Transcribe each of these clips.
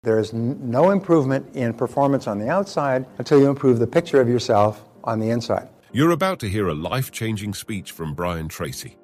There is no improvement in performance on the outside until you improve the picture of yourself on the inside. You're about to hear a life-changing speech from Brian Tracy.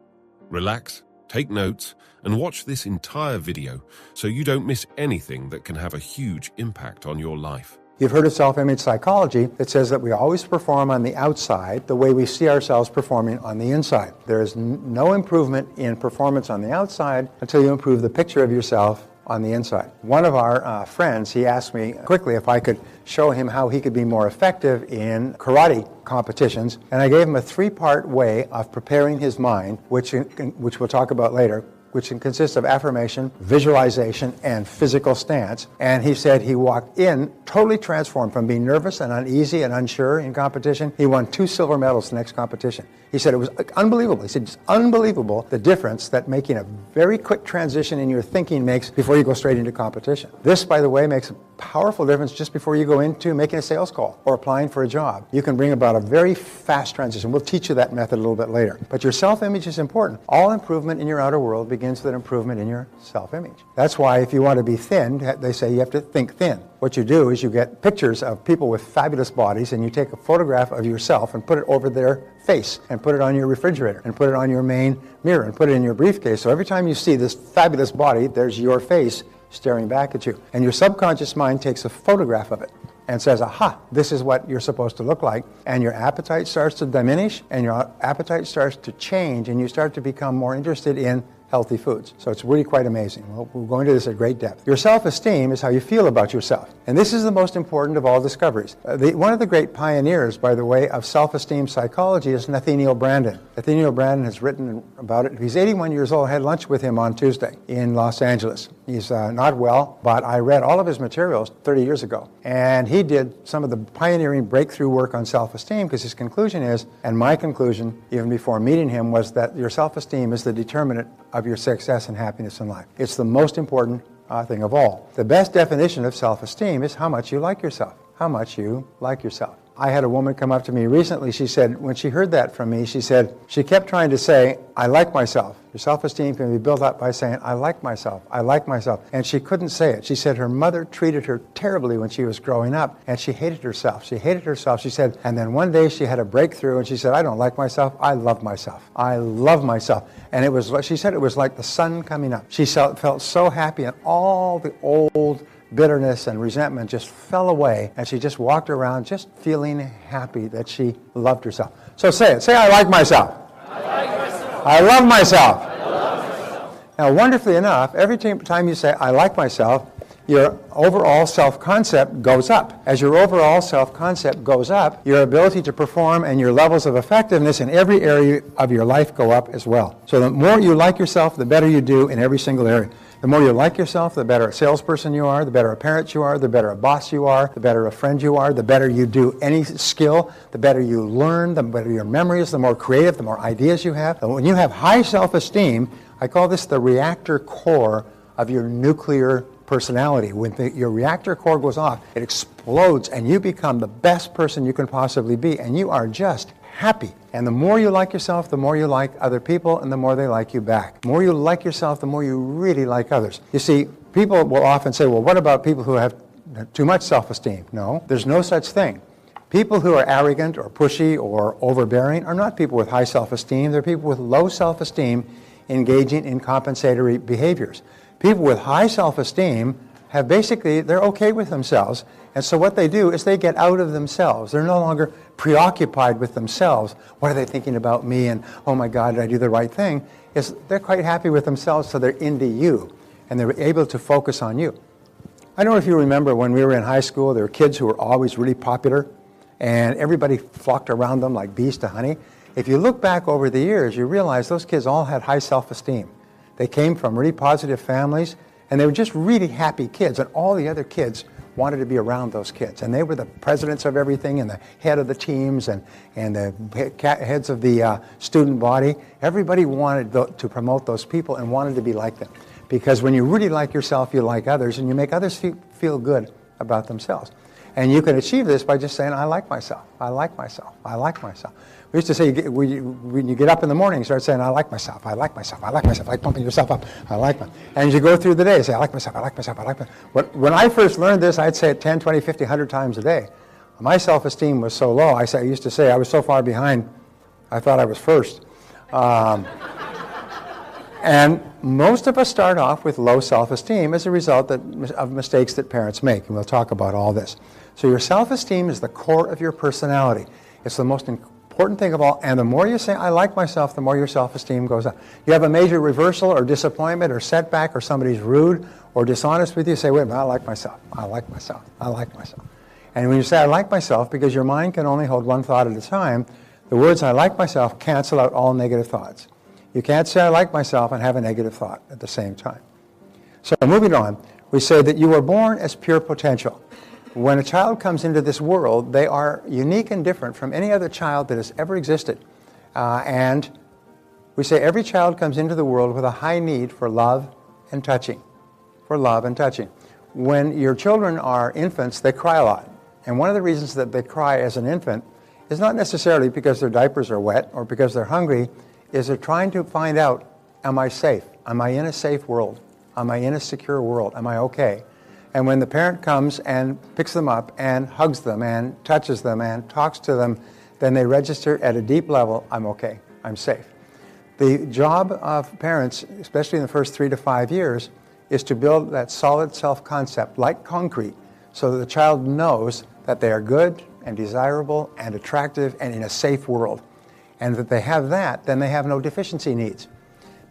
Relax, take notes, and watch this entire video so you don't miss anything that can have a huge impact on your life. You've heard of self-image psychology that says that we always perform on the outside the way we see ourselves performing on the inside. There is no improvement in performance on the outside until you improve the picture of yourself on the inside. One of our friends, he asked me quickly if I could show him how he could be more effective in karate competitions, and I gave him a three-part way of preparing his mind, which we'll talk about later, which consists of affirmation, visualization, and physical stance. And he said he walked in totally transformed from being nervous and uneasy and unsure in competition. He won 2 silver medals the next competition. He said it was unbelievable. He said it's unbelievable the difference that making a very quick transition in your thinking makes before you go straight into competition. This, by the way, makes a powerful difference just before you go into making a sales call or applying for a job. You can bring about a very fast transition. We'll teach you that method a little bit later. But your self-image is important. All improvement in your outer world begins with an improvement in your self-image. That's why if you want to be thin, they say you have to think thin. What you do is you get pictures of people with fabulous bodies and you take a photograph of yourself and put it over their face and put it on your refrigerator and put it on your main mirror and put it in your briefcase. So every time you see this fabulous body, there's your face staring back at you. And your subconscious mind takes a photograph of it and says, aha, this is what you're supposed to look like. And your appetite starts to diminish and your appetite starts to change and you start to become more interested in healthy foods. So it's really quite amazing. We'll go into this at great depth. Your self-esteem is how you feel about yourself. And this is the most important of all discoveries. One of the great pioneers, by the way, of self-esteem psychology is Nathaniel Branden. Nathaniel Branden has written about it. He's 81 years old. I had lunch with him on Tuesday in Los Angeles. He's not well, but I read all of his materials 30 years ago. And he did some of the pioneering breakthrough work on self-esteem because his conclusion is, and my conclusion even before meeting him, was that your self-esteem is the determinant of your success and happiness in life. It's the most important thing of all. The best definition of self-esteem is how much you like yourself. How much you like yourself. I had a woman come up to me recently. She said, when she heard that from me, she said, she kept trying to say, I like myself. Your self-esteem can be built up by saying, I like myself, I like myself. And she couldn't say it. She said her mother treated her terribly when she was growing up, and she hated herself. She hated herself, she said, and then one day she had a breakthrough, and she said, I don't like myself, I love myself. I love myself. And it was, she said it was like the sun coming up. She felt so happy, and all the old bitterness and resentment just fell away, and she just walked around just feeling happy that she loved herself. So say it. Say, I like myself. I like myself. I love myself. I love myself. Now, wonderfully enough, every time you say, I like myself, your overall self-concept goes up. As your overall self-concept goes up, your ability to perform and your levels of effectiveness in every area of your life go up as well. So the more you like yourself, the better you do in every single area. The more you like yourself, the better a salesperson you are, the better a parent you are, the better a boss you are, the better a friend you are, the better you do any skill, the better you learn, the better your memory is, the more creative, the more ideas you have. And when you have high self-esteem, I call this the reactor core of your nuclear personality. When your reactor core goes off, it explodes and you become the best person you can possibly be, and you are just happy. And the more you like yourself, the more you like other people, and the more they like you back. The more you like yourself, the more you really like others. You see, people will often say, well, what about people who have too much self-esteem? No, there's no such thing. People who are arrogant or pushy or overbearing are not people with high self-esteem. They're people with low self-esteem engaging in compensatory behaviors. People with high self-esteem have basically, they're okay with themselves, and so what they do is they get out of themselves. They're no longer preoccupied with themselves. What are they thinking about me, and oh my God, did I do the right thing? They're quite happy with themselves, so they're into you, and they're able to focus on you. I don't know if you remember when we were in high school, there were kids who were always really popular, and everybody flocked around them like bees to honey. If you look back over the years, you realize those kids all had high self-esteem. They came from really positive families, and they were just really happy kids, and all the other kids wanted to be around those kids. And they were the presidents of everything, and the head of the teams, and the heads of the student body. Everybody wanted to promote those people and wanted to be like them. Because when you really like yourself, you like others, and you make others feel good about themselves. And you can achieve this by just saying, I like myself, I like myself, I like myself. We used to say, when you get up in the morning, you start saying, I like myself, I like myself, I like myself, like pumping yourself up, I like myself. And as you go through the day, you say, I like myself, I like myself, I like myself. When I first learned this, I'd say it 10, 20, 50, 100 times a day. My self-esteem was so low, I used to say I was so far behind, I thought I was first. And most of us start off with low self-esteem as a result of mistakes that parents make, and we'll talk about all this. So your self-esteem is the core of your personality. It's the most important thing of all, and the more you say, I like myself, the more your self-esteem goes up. You have a major reversal or disappointment or setback, or somebody's rude or dishonest with you, say, wait a minute, I like myself, I like myself, I like myself. And when you say, I like myself, because your mind can only hold one thought at a time, the words, I like myself, cancel out all negative thoughts. You can't say, I like myself, and have a negative thought at the same time. So moving on, we say that you were born as pure potential. When a child comes into this world, they are unique and different from any other child that has ever existed. And we say every child comes into the world with a high need for love and touching. For love and touching. When your children are infants, they cry a lot. And one of the reasons that they cry as an infant is not necessarily because their diapers are wet or because they're hungry, is they're trying to find out, am I safe? Am I in a safe world? Am I in a secure world? Am I okay? And when the parent comes and picks them up and hugs them and touches them and talks to them, then they register at a deep level, I'm okay, I'm safe. The job of parents, especially in the first 3 to 5 years, is to build that solid self-concept like concrete so that the child knows that they are good and desirable and attractive and in a safe world. And that they have that, then they have no deficiency needs.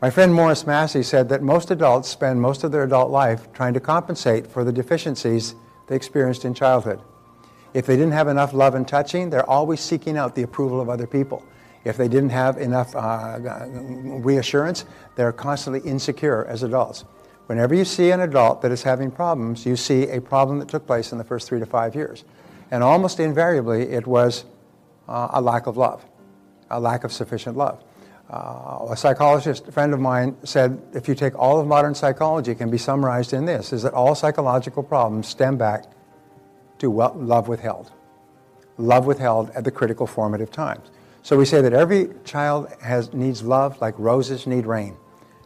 My friend Morris Massey said that most adults spend most of their adult life trying to compensate for the deficiencies they experienced in childhood. If they didn't have enough love and touching, they're always seeking out the approval of other people. If they didn't have enough reassurance, they're constantly insecure as adults. Whenever you see an adult that is having problems, you see a problem that took place in the first 3 to 5 years. And almost invariably, it was a lack of love. A lack of sufficient love. A psychologist, a friend of mine, said if you take all of modern psychology, it can be summarized in this, is that all psychological problems stem back to love withheld. Love withheld at the critical formative times. So we say that every child needs love like roses need rain.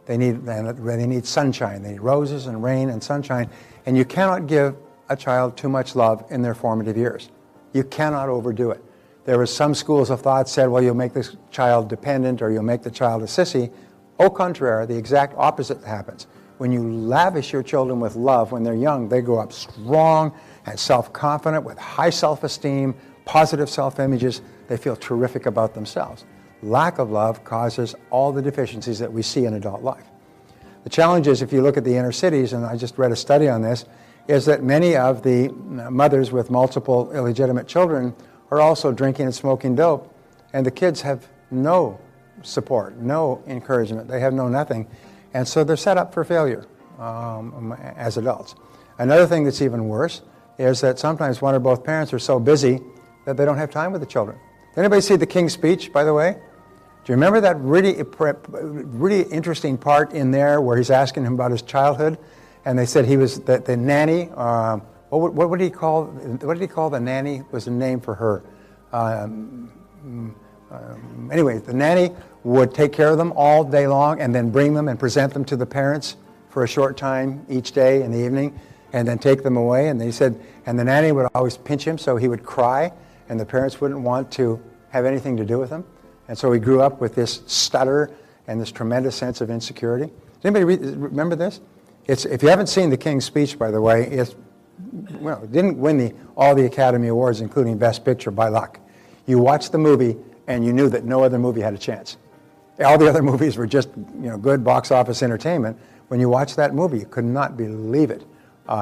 They need sunshine. They need roses and rain and sunshine. And you cannot give a child too much love in their formative years. You cannot overdo it. There was some schools of thought said, well, you'll make this child dependent or you'll make the child a sissy. Au contraire, the exact opposite happens. When you lavish your children with love when they're young, they grow up strong and self-confident with high self-esteem, positive self-images. They feel terrific about themselves. Lack of love causes all the deficiencies that we see in adult life. The challenge is, if you look at the inner cities, and I just read a study on this, is that many of the mothers with multiple illegitimate children are also drinking and smoking dope, and the kids have no support, no encouragement. They have no nothing, and so they're set up for failure as adults. Another thing that's even worse is that sometimes one or both parents are so busy that they don't have time with the children. Did anybody see the King's Speech, by the way? Do you remember that really interesting part in there where he's asking him about his childhood, and they said he was the nanny. What did he call the nanny? Was a name for her. Anyway, the nanny would take care of them all day long and then bring them and present them to the parents for a short time each day in the evening and then take them away. And they said, and the nanny would always pinch him so he would cry and the parents wouldn't want to have anything to do with him. And so he grew up with this stutter and this tremendous sense of insecurity. Does anybody remember this? If you haven't seen the King's Speech, by the way, it didn't win all the Academy Awards, including Best Picture, by luck. You watched the movie, and you knew that no other movie had a chance. All the other movies were just good box office entertainment. When you watched that movie, you could not believe it.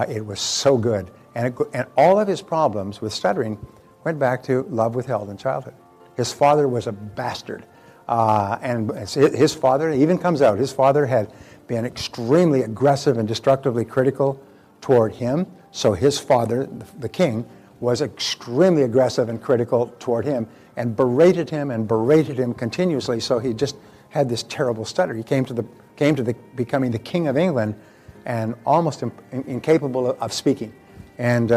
It was so good. And all of his problems with stuttering went back to love withheld in childhood. His father was a bastard. And his father, it even comes out, his father had been extremely aggressive and destructively critical toward him. So his father, the king, was extremely aggressive and critical toward him and berated him continuously. So he just had this terrible stutter. He came to becoming the King of England and almost incapable of speaking. And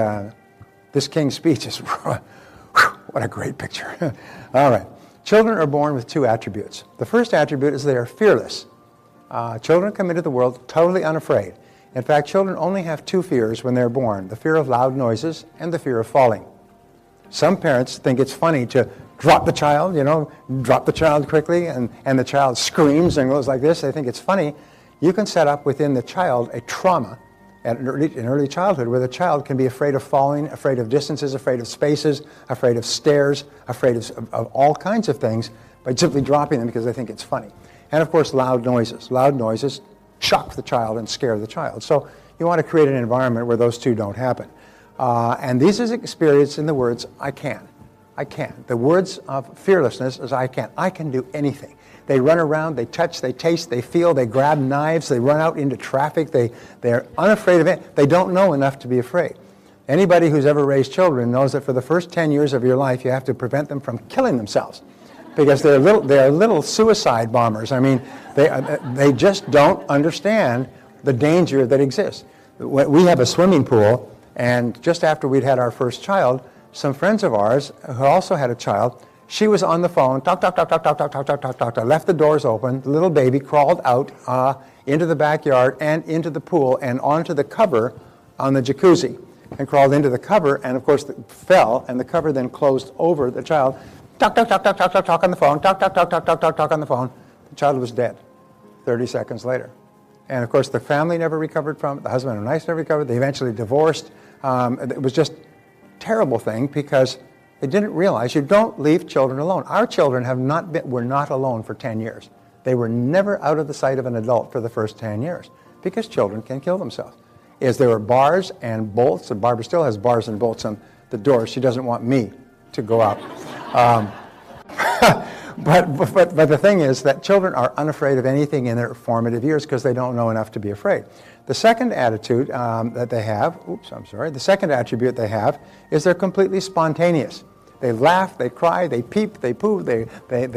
This King's Speech is, what a great picture. All right. Children are born with two attributes. The first attribute is they are fearless. Children come into the world totally unafraid. In fact, children only have two fears when they're born, the fear of loud noises and the fear of falling. Some parents think it's funny to drop the child, drop the child quickly, and the child screams and goes like this. They think it's funny. You can set up within the child a trauma in early childhood where the child can be afraid of falling, afraid of distances, afraid of spaces, afraid of stairs, afraid of all kinds of things by simply dropping them because they think it's funny. And of course, loud noises. Loud noises shock the child and scare the child. So you want to create an environment where those two don't happen. And this is experienced in the words, I can. I can. The words of fearlessness is I can. I can do anything. They run around, they touch, they taste, they feel, they grab knives, they run out into traffic, they're unafraid of it. They don't know enough to be afraid. Anybody who's ever raised children knows that for the first 10 years of your life, you have to prevent them from killing themselves because they're little suicide bombers. I mean, they just don't understand the danger that exists. We have a swimming pool, and just after we'd had our first child, some friends of ours who also had a child, she was on the phone, talk, left the doors open, the little baby crawled out into the backyard and into the pool and onto the cover on the jacuzzi and crawled into the cover and, of course, fell, and the cover then closed over the child. Talk on the phone, talk on the phone. The child was dead 30 seconds later. And, of course, the family never recovered from it. The husband and wife never recovered. They eventually divorced. It was just a terrible thing because they didn't realize you don't leave children alone. Our children were not alone for 10 years. They were never out of the sight of an adult for the first 10 years because children can kill themselves. There were bars and bolts, and Barbara still has bars and bolts on the door. She doesn't want me to go out. But the thing is that children are unafraid of anything in their formative years because they don't know enough to be afraid. The second attitude that they have, the second attribute they have is they're completely spontaneous. They laugh, they cry, they peep, they poo, they do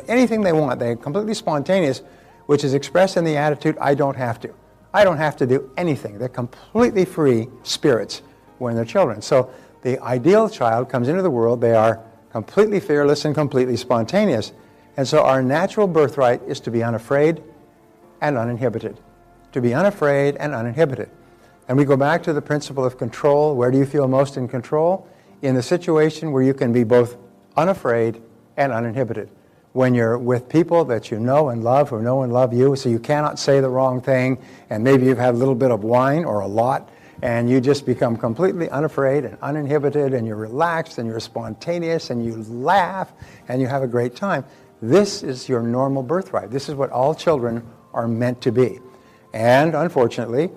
anything they want. They're completely spontaneous, which is expressed in the attitude, I don't have to. I don't have to do anything. They're completely free spirits when they're children. So the ideal child comes into the world, they are completely fearless and completely spontaneous. And so our natural birthright is to be unafraid and uninhibited. To be unafraid and uninhibited. And we go back to the principle of control. Where do you feel most in control? In the situation where you can be both unafraid and uninhibited. When you're with people that you know and love, who know and love you, so you cannot say the wrong thing, and maybe you've had a little bit of wine or a lot, and you just become completely unafraid and uninhibited, and you're relaxed, and you're spontaneous, and you laugh, and you have a great time. This is your normal birthright. This is what all children are meant to be. And unfortunately,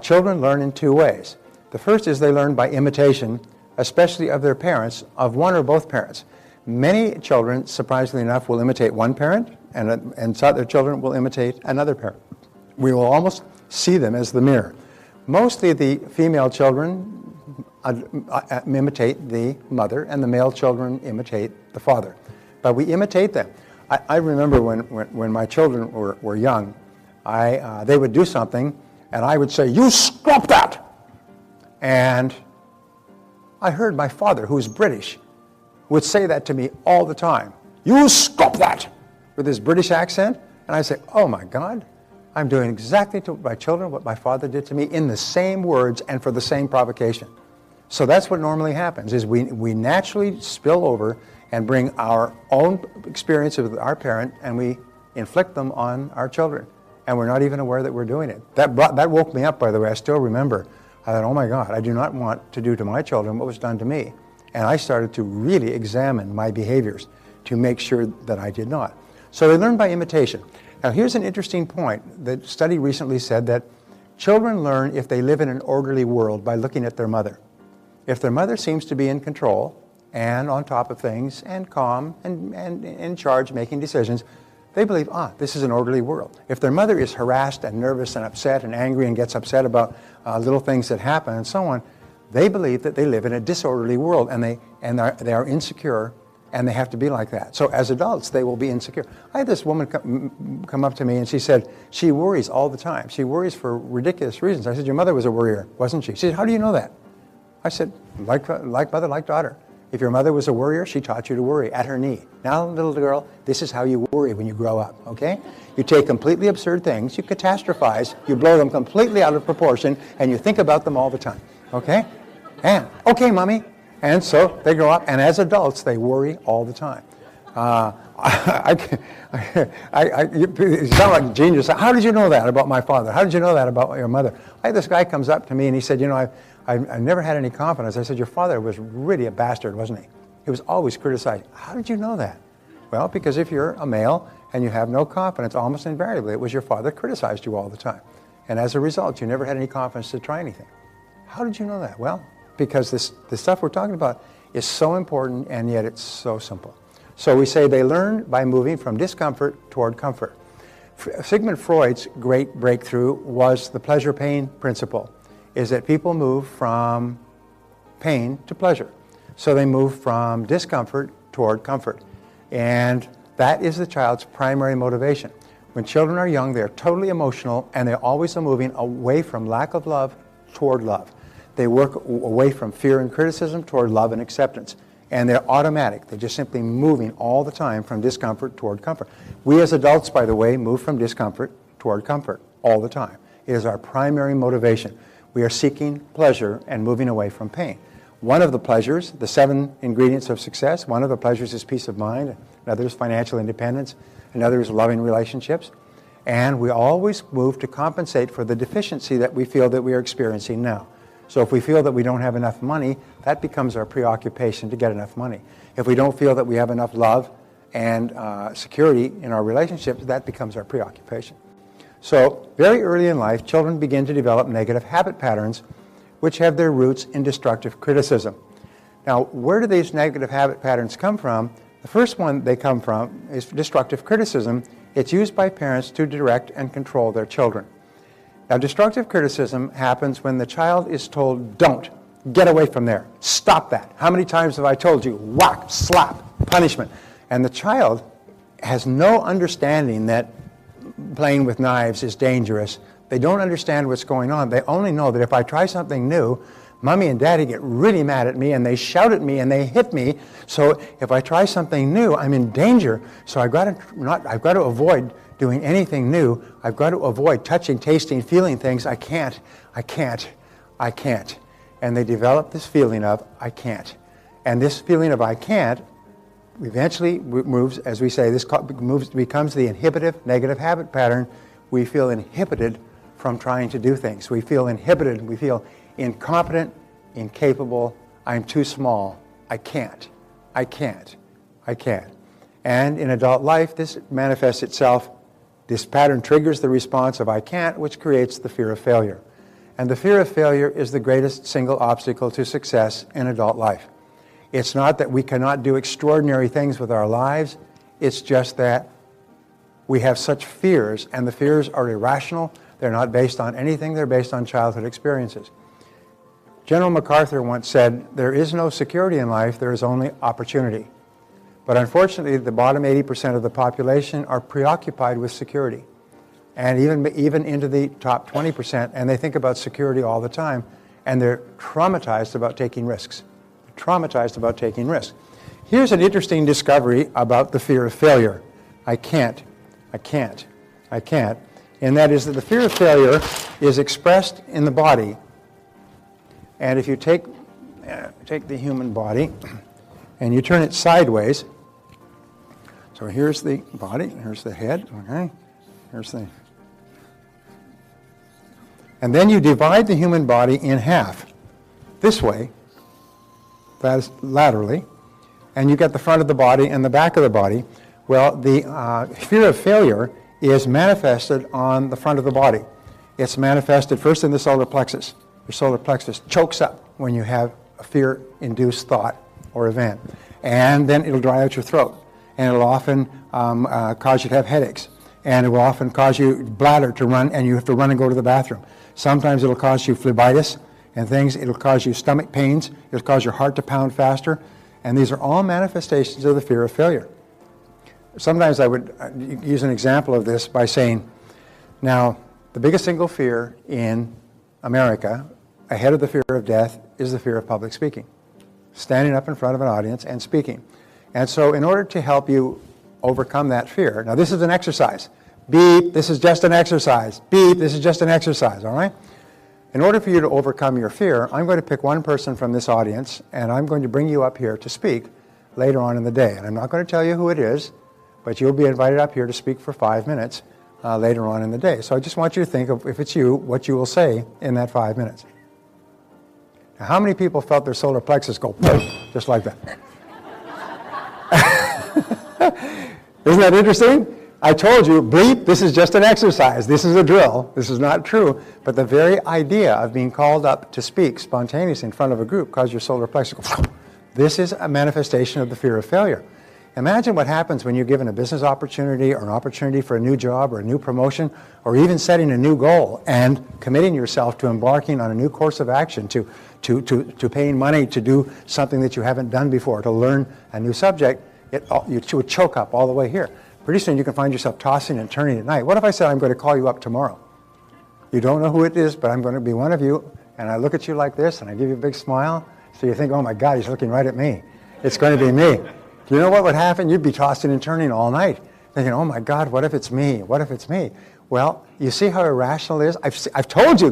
children learn in two ways. The first is they learn by imitation, especially of their parents, of one or both parents. Many children, surprisingly enough, will imitate one parent, and some other children will imitate another parent. We will almost see them as the mirror. Mostly the female children imitate the mother, and the male children imitate the father. But we imitate them. I remember when my children were young, they would do something, and I would say, "You stop that!" And I heard my father, who's British, would say that to me all the time. "You stop that!" with his British accent. And I say, "Oh my God, I'm doing exactly to my children what my father did to me in the same words and for the same provocation." So that's what normally happens, is we naturally spill over and bring our own experiences with our parent and we inflict them on our children. And we're not even aware that we're doing it. That woke me up, by the way. I still remember. I thought, oh my God, I do not want to do to my children what was done to me. And I started to really examine my behaviors to make sure that I did not. So they learn by imitation. Now here's an interesting point. The study recently said that children learn if they live in an orderly world by looking at their mother. If their mother seems to be in control and on top of things and calm and in charge making decisions, they believe, this is an orderly world. If their mother is harassed and nervous and upset and angry and gets upset about little things that happen and so on, they believe that they live in a disorderly world and they are insecure And they have to be like that. So as adults, they will be insecure. I had this woman come up to me and she said, she worries all the time. She worries for ridiculous reasons. I said, your mother was a worrier, wasn't she? She said, how do you know that? I said, like mother, like daughter. If your mother was a worrier, she taught you to worry at her knee. Now, little girl, this is how you worry when you grow up, okay? You take completely absurd things, you catastrophize, you blow them completely out of proportion, and you think about them all the time, okay? And, okay, mommy. And so they grow up, and as adults, they worry all the time. You sound like a genius. How did you know that about my father? How did you know that about your mother? This guy comes up to me and he said, I've never had any confidence. I said, your father was really a bastard, wasn't he? He was always criticized. How did you know that? Well, because if you're a male and you have no confidence, almost invariably, it was your father criticized you all the time. And as a result, you never had any confidence to try anything. How did you know that? Well, because the stuff we're talking about is so important, and yet it's so simple. So we say they learn by moving from discomfort toward comfort. Sigmund Freud's great breakthrough was the pleasure-pain principle, is that people move from pain to pleasure. So they move from discomfort toward comfort. And that is the child's primary motivation. When children are young, they're totally emotional, and they always are moving away from lack of love toward love. They work away from fear and criticism toward love and acceptance. And they're automatic. They're just simply moving all the time from discomfort toward comfort. We as adults, by the way, move from discomfort toward comfort all the time. It is our primary motivation. We are seeking pleasure and moving away from pain. One of the pleasures, the 7 ingredients of success, one of the pleasures is peace of mind, another is financial independence, another is loving relationships. And we always move to compensate for the deficiency that we feel that we are experiencing now. So if we feel that we don't have enough money, that becomes our preoccupation to get enough money. If we don't feel that we have enough love and security in our relationships, that becomes our preoccupation. So very early in life, children begin to develop negative habit patterns which have their roots in destructive criticism. Now, where do these negative habit patterns come from? The first one they come from is destructive criticism. It's used by parents to direct and control their children. Now, destructive criticism happens when the child is told, don't, get away from there, stop that. How many times have I told you? Whack, slap, punishment. And the child has no understanding that playing with knives is dangerous. They don't understand what's going on. They only know that if I try something new, Mommy and Daddy get really mad at me and they shout at me and they hit me. So if I try something new, I'm in danger. So I've got to avoid doing anything new. I've got to avoid touching, tasting, feeling things. I can't. And they develop this feeling of I can't. And this feeling of I can't eventually moves, as we say, becomes the inhibitive negative habit pattern. We feel inhibited from trying to do things. We feel inhibited. We feel incompetent, incapable. I'm too small. I can't. And in adult life, this manifests itself. This pattern triggers the response of I can't, which creates the fear of failure. And the fear of failure is the greatest single obstacle to success in adult life. It's not that we cannot do extraordinary things with our lives. It's just that we have such fears, and the fears are irrational. They're not based on anything. They're based on childhood experiences. General MacArthur once said, there is no security in life, there is only opportunity. But unfortunately, the bottom 80% of the population are preoccupied with security. And even into the top 20%, and they think about security all the time, and they're traumatized about taking risks. Here's an interesting discovery about the fear of failure. I can't. And that is that the fear of failure is expressed in the body. And if you take the human body and you turn it sideways, so here's the body, here's the head, okay? And then you divide the human body in half, this way, that is laterally, and you get the front of the body and the back of the body. Well, the fear of failure is manifested on the front of the body. It's manifested first in the solar plexus. Your solar plexus chokes up when you have a fear-induced thought or event. And then it'll dry out your throat. And it'll often cause you to have headaches. And it will often cause your bladder to run, and you have to run and go to the bathroom. Sometimes it'll cause you phlebitis and things. It'll cause you stomach pains. It'll cause your heart to pound faster. And these are all manifestations of the fear of failure. Sometimes I would use an example of this by saying, now, the biggest single fear in America, ahead of the fear of death, is the fear of public speaking. Standing up in front of an audience and speaking. And so in order to help you overcome that fear, now this is an exercise. Beep, this is just an exercise. Beep, this is just an exercise, all right? In order for you to overcome your fear, I'm going to pick one person from this audience, and I'm going to bring you up here to speak later on in the day. And I'm not going to tell you who it is, but you'll be invited up here to speak for 5 minutes later on in the day. So I just want you to think of, if it's you, what you will say in that 5 minutes. Now, how many people felt their solar plexus go just like that? Isn't that interesting? I told you, bleep, this is just an exercise. This is a drill. This is not true. But the very idea of being called up to speak spontaneously in front of a group caused your solar plexus to go. This is a manifestation of the fear of failure. Imagine what happens when you're given a business opportunity or an opportunity for a new job or a new promotion or even setting a new goal and committing yourself to embarking on a new course of action, to paying money to do something that you haven't done before, to learn a new subject. You would choke up all the way here. Pretty soon you can find yourself tossing and turning at night. What if I said I'm going to call you up tomorrow? You don't know who it is, but I'm going to be one of you, and I look at you like this, and I give you a big smile, so you think, oh my God, he's looking right at me. It's going to be me. Do you know what would happen? You'd be tossing and turning all night, thinking, oh my God, what if it's me? What if it's me? Well, you see how irrational it is? I've told you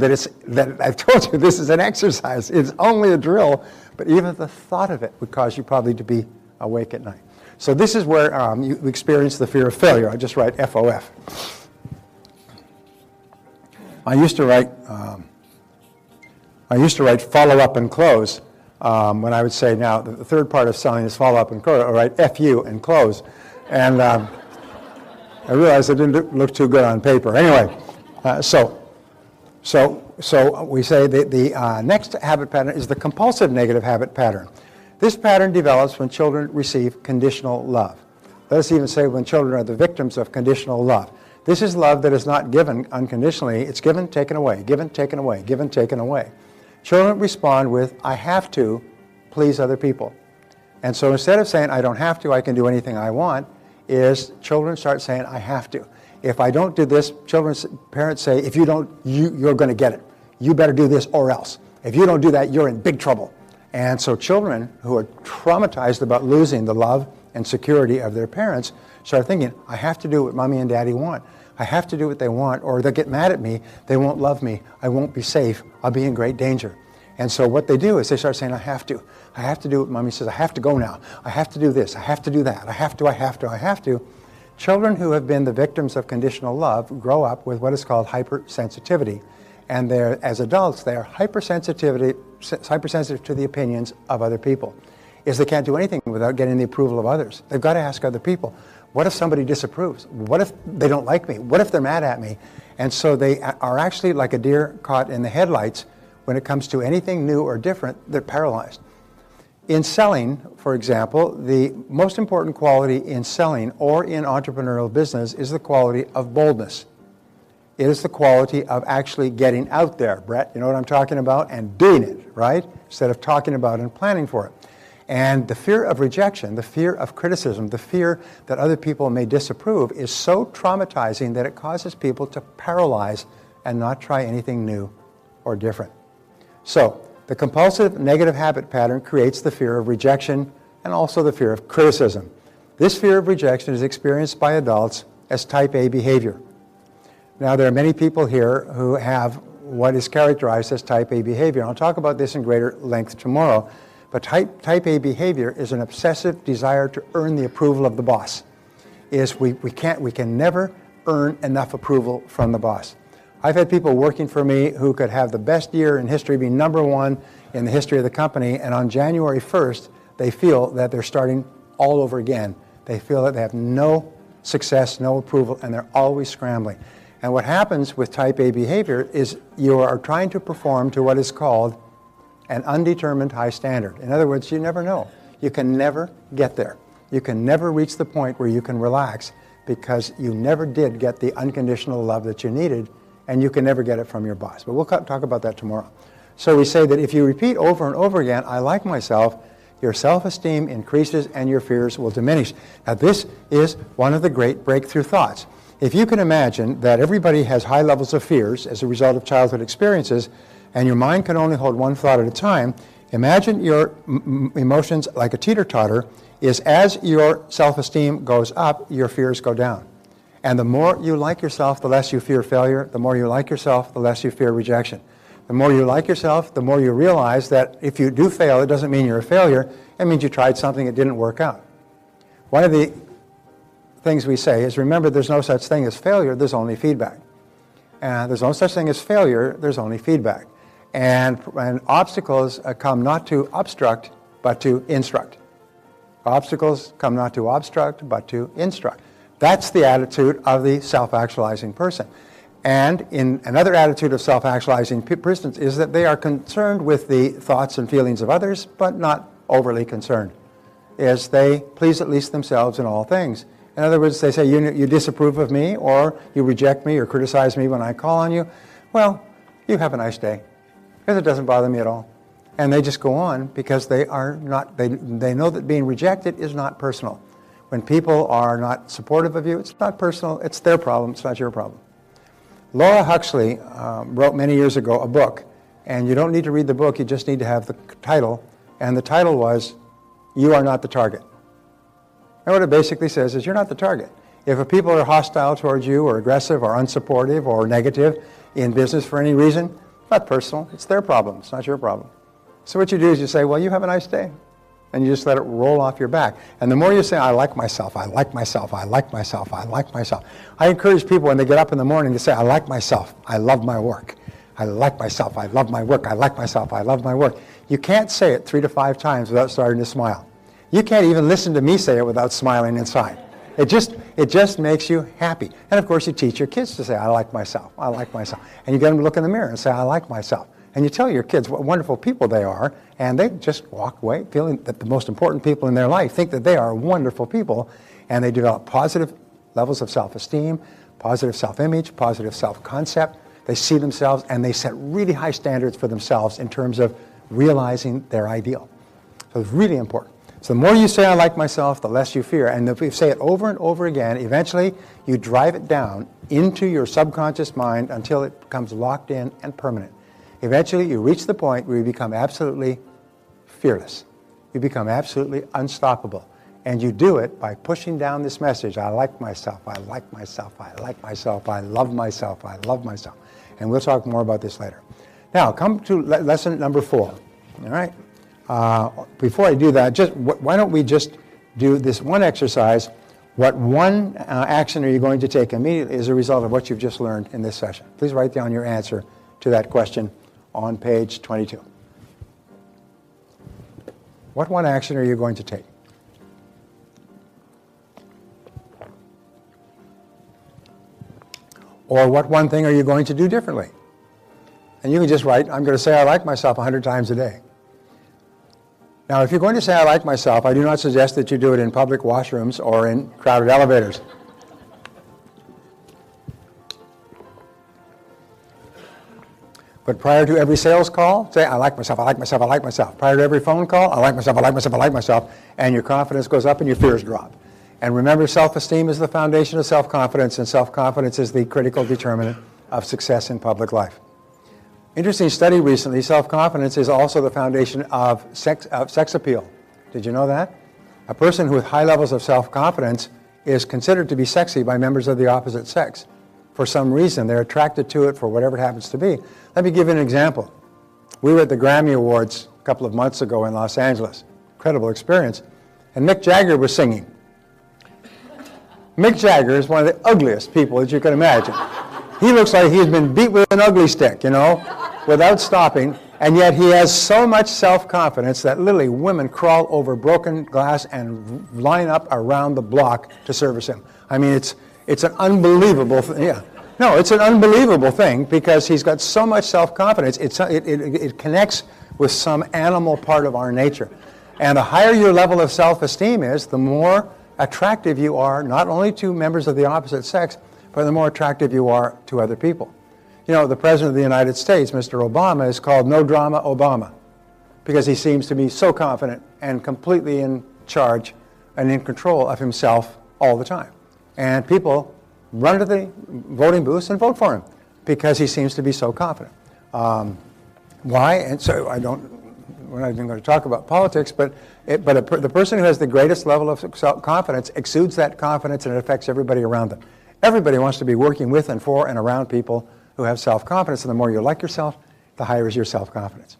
I've told you this is an exercise. It's only a drill, but even the thought of it would cause you probably to be awake at night. So this is where you experience the fear of failure. I just write FOF. I used to write follow up and close when I would say, now the third part of selling is follow up and close. I write FU and close, and I realized it didn't look too good on paper. Anyway, so we say the next habit pattern is the compulsive negative habit pattern. This pattern develops when children receive conditional love. Let us even say when children are the victims of conditional love. This is love that is not given unconditionally. It's given, taken away, given, taken away, given, taken away. Children respond with, I have to please other people. And so instead of saying, I don't have to, I can do anything I want, is children start saying, I have to. If I don't do this, parents say, if you don't, you're going to get it. You better do this or else. If you don't do that, you're in big trouble. And so children who are traumatized about losing the love and security of their parents start thinking, I have to do what mommy and daddy want. I have to do what they want, or they'll get mad at me. They won't love me. I won't be safe. I'll be in great danger. And so what they do is they start saying, I have to. I have to do what mommy says. I have to go now. I have to do this. I have to do that. I have to. Children who have been the victims of conditional love grow up with what is called hypersensitivity. And as adults, they are hypersensitive to the opinions of other people. They can't do anything without getting the approval of others. They've got to ask other people. What if somebody disapproves? What if they don't like me? What if they're mad at me? And so they are actually like a deer caught in the headlights when it comes to anything new or different. They're paralyzed. In selling, for example, the most important quality in selling or in entrepreneurial business is the quality of boldness. It is the quality of actually getting out there, Brett, you know what I'm talking about, and doing it, right? Instead of talking about it and planning for it. And the fear of rejection, the fear of criticism, the fear that other people may disapprove is so traumatizing that it causes people to paralyze and not try anything new or different. So, the compulsive negative habit pattern creates the fear of rejection and also the fear of criticism. This fear of rejection is experienced by adults as type A behavior. Now, there are many people here who have what is characterized as type A behavior. I'll talk about this in greater length tomorrow. But type A behavior is an obsessive desire to earn the approval of the boss. We can never earn enough approval from the boss. I've had people working for me who could have the best year in history, be #1 in the history of the company, and on January 1st, they feel that they're starting all over again. They feel that they have no success, no approval, and they're always scrambling. And what happens with type A behavior is you are trying to perform to what is called an undetermined high standard. In other words, you never know. You can never get there. You can never reach the point where you can relax because you never did get the unconditional love that you needed, and you can never get it from your boss. But we'll talk about that tomorrow. So we say that if you repeat over and over again, I like myself, your self-esteem increases and your fears will diminish. Now, this is one of the great breakthrough thoughts. If you can imagine that everybody has high levels of fears as a result of childhood experiences, and your mind can only hold one thought at a time, imagine your emotions like a teeter-totter is as your self-esteem goes up, your fears go down. And the more you like yourself, the less you fear failure. The more you like yourself, the less you fear rejection. The more you like yourself, the more you realize that if you do fail, it doesn't mean you're a failure. It means you tried something that didn't work out. One of the things we say is, remember, there's no such thing as failure, there's only feedback. And there's no such thing as failure, there's only feedback. And obstacles come not to obstruct, but to instruct. Obstacles come not to obstruct, but to instruct. That's the attitude of the self-actualizing person. And in another attitude of self-actualizing persons is that they are concerned with the thoughts and feelings of others, but not overly concerned, as they please at least themselves in all things. In other words, they say, you disapprove of me, or you reject me, or criticize me when I call on you. Well, you have a nice day, because it doesn't bother me at all. And they just go on because they know that being rejected is not personal. When people are not supportive of you, it's not personal, it's their problem, it's not your problem. Laura Huxley wrote many years ago a book, and you don't need to read the book, you just need to have the title, and the title was, You Are Not the Target. And what it basically says is, you're not the target. If people are hostile towards you, or aggressive, or unsupportive, or negative in business for any reason, it's not personal, it's their problem, it's not your problem. So what you do is you say, well, you have a nice day. And you just let it roll off your back. And the more you say, I like myself, I like myself, I like myself, I like myself. I encourage people when they get up in the morning to say, I like myself, I love my work. I like myself, I love my work, I like myself, I love my work. You can't say it 3 to 5 times without starting to smile. You can't even listen to me say it without smiling inside. It just makes you happy. And of course you teach your kids to say, I like myself, I like myself. And you get them to look in the mirror and say, I like myself. And you tell your kids what wonderful people they are, and they just walk away feeling that the most important people in their life think that they are wonderful people, and they develop positive levels of self-esteem, positive self-image, positive self-concept. They see themselves, and they set really high standards for themselves in terms of realizing their ideal. So it's really important. So the more you say, I like myself, the less you fear. And if you say it over and over again, eventually you drive it down into your subconscious mind until it becomes locked in and permanent. Eventually, you reach the point where you become absolutely fearless. You become absolutely unstoppable. And you do it by pushing down this message, I like myself, I like myself, I like myself, I love myself, I love myself. And we'll talk more about this later. Now, come to lesson number 4. All right? Before I do that, why don't we just do this one exercise? What one action are you going to take immediately as a result of what you've just learned in this session? Please write down your answer to that question on page 22. What one action are you going to take? Or what one thing are you going to do differently? And you can just write, I'm going to say I like myself 100 times a day. Now, if you're going to say I like myself, I do not suggest that you do it in public washrooms or in crowded elevators. But prior to every sales call, say, I like myself, I like myself, I like myself. Prior to every phone call, I like myself, I like myself, I like myself. And your confidence goes up and your fears drop. And remember, self-esteem is the foundation of self-confidence, and self-confidence is the critical determinant of success in public life. Interesting study recently, self-confidence is also the foundation of sex appeal. Did you know that? A person with high levels of self-confidence is considered to be sexy by members of the opposite sex. For some reason, they're attracted to it for whatever it happens to be. Let me give you an example. We were at the Grammy Awards a couple of months ago in Los Angeles. Incredible experience. And Mick Jagger was singing. Mick Jagger is one of the ugliest people that you can imagine. He looks like he's been beat with an ugly stick, without stopping. And yet he has so much self-confidence that literally women crawl over broken glass and line up around the block to service him. I mean, it's an unbelievable thing. Yeah. No, it's an unbelievable thing because he's got so much self-confidence. It connects with some animal part of our nature. And the higher your level of self-esteem is, the more attractive you are, not only to members of the opposite sex, but the more attractive you are to other people. The President of the United States, Mr. Obama, is called No Drama Obama. because he seems to be so confident and completely in charge and in control of himself all the time. And people run to the voting booths and vote for him because he seems to be so confident. Why? And so we're not even going to talk about politics, but the person who has the greatest level of confidence exudes that confidence, and it affects everybody around them. Everybody wants to be working with and for and around people who have self-confidence, and the more you like yourself, the higher is your self-confidence.